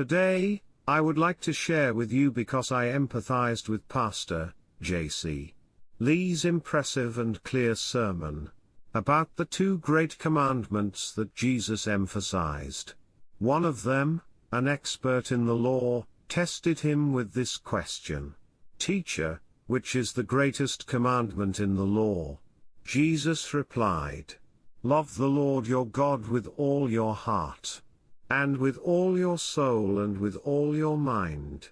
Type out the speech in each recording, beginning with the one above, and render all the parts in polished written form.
Today, I would like to share with you because I empathized with Pastor J.C. Lee's impressive and clear sermon about the two great commandments that Jesus emphasized. One of them, an expert in the law, tested him with this question: "Teacher, which is the greatest commandment in the law?" Jesus replied, "Love the Lord your God with all your heart, and with all your soul and with all your mind.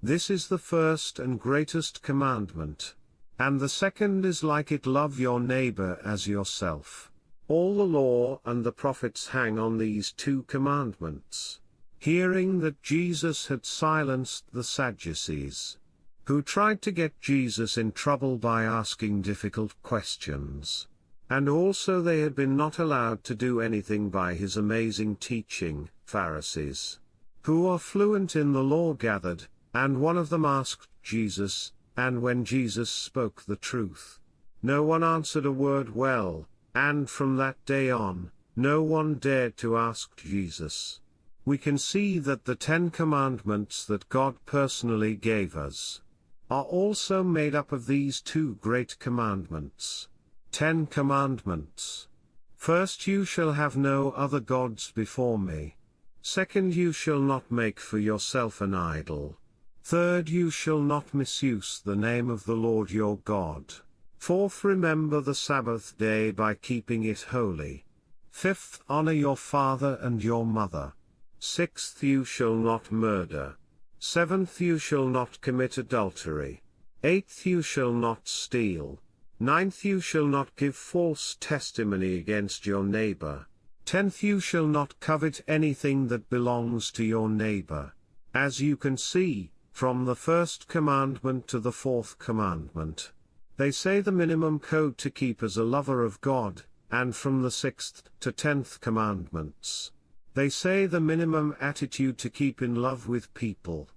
This is the first and greatest commandment. And the second is like it: love your neighbor as yourself. All the law and the prophets hang on these two commandments." Hearing that Jesus had silenced the Sadducees, who tried to get Jesus in trouble by asking difficult questions, and also they had been not allowed to do anything by his amazing teaching, Pharisees, who are fluent in the law, gathered, and one of them asked Jesus, and when Jesus spoke the truth, no one answered a word well, and from that day on, no one dared to ask Jesus. We can see that the 10 Commandments that God personally gave us are also made up of these two great commandments. 10 Commandments. First, you shall have no other gods before me. Second, you shall not make for yourself an idol. Third, you shall not misuse the name of the Lord your God. Fourth, remember the Sabbath day by keeping it holy. Fifth, honor your father and your mother. Sixth, you shall not murder. Seventh, you shall not commit adultery. Eighth, you shall not steal. Ninth, you shall not give false testimony against your neighbor. 10th, you shall not covet anything that belongs to your neighbor. As you can see, from the first commandment to the fourth commandment, they say the minimum code to keep as a lover of God, and from the 6th to 10th commandments, they say the minimum attitude to keep in love with people.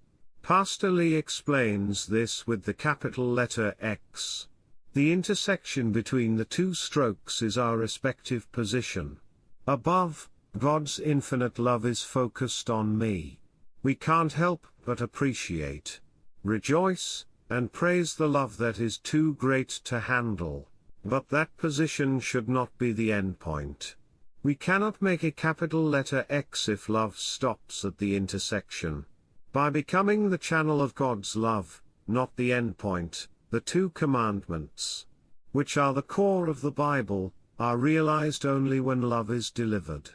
Pastor Lee explains this with the capital letter X. The intersection between the two strokes is our respective position. Above, God's infinite love is focused on me. We can't help but appreciate, rejoice, and praise the love that is too great to handle. But that position should not be the end point. We cannot make a capital letter X if love stops at the intersection. By becoming the channel of God's love, not the end point, the two commandments, which are the core of the Bible, are realized only when love is delivered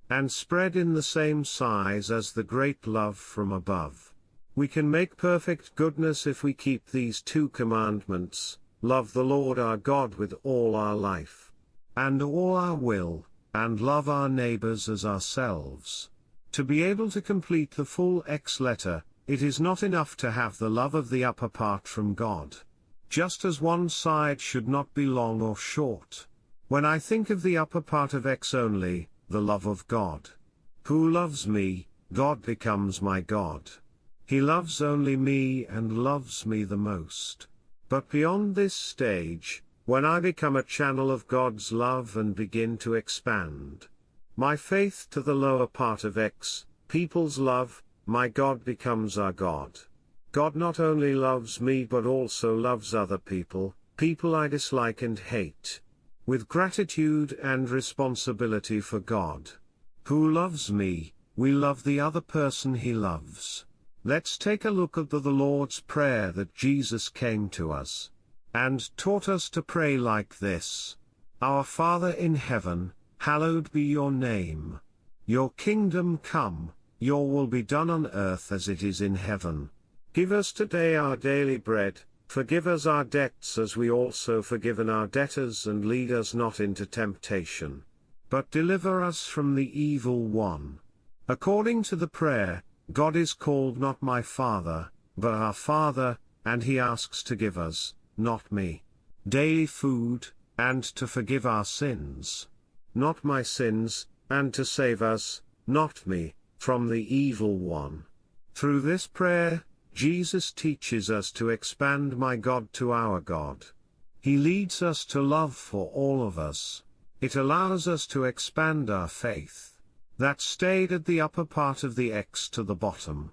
and spread in the same size as the great love from above. We can make perfect goodness if we keep these two commandments: love the Lord our God with all our life and all our will, and love our neighbors as ourselves. To be able to complete the full X letter, it is not enough to have the love of the upper part from God. Just as one side should not be long or short. When I think of the upper part of X only, the love of God. Who loves me, God becomes my God. He loves only me and loves me the most. But beyond this stage, when I become a channel of God's love and begin to expand my faith to the lower part of X, people's love, my God becomes our God. God not only loves me but also loves other people, people I dislike and hate. With gratitude and responsibility for God, who loves me, we love the other person he loves. Let's take a look at the Lord's Prayer that Jesus came to us and taught us to pray like this: Our Father in heaven, hallowed be your name. Your kingdom come, your will be done on earth as it is in heaven. Give us today our daily bread. Forgive us our debts as we also forgiven our debtors, and lead us not into temptation, but deliver us from the evil one. According to the prayer, God is called not my Father, but our Father, and he asks to give us, not me, daily food, and to forgive our sins, not my sins, and to save us, not me, from the evil one. Through this prayer, Jesus teaches us to expand my God to our God. He leads us to love for all of us. It allows us to expand our faith. that stayed at the upper part of the X to the bottom.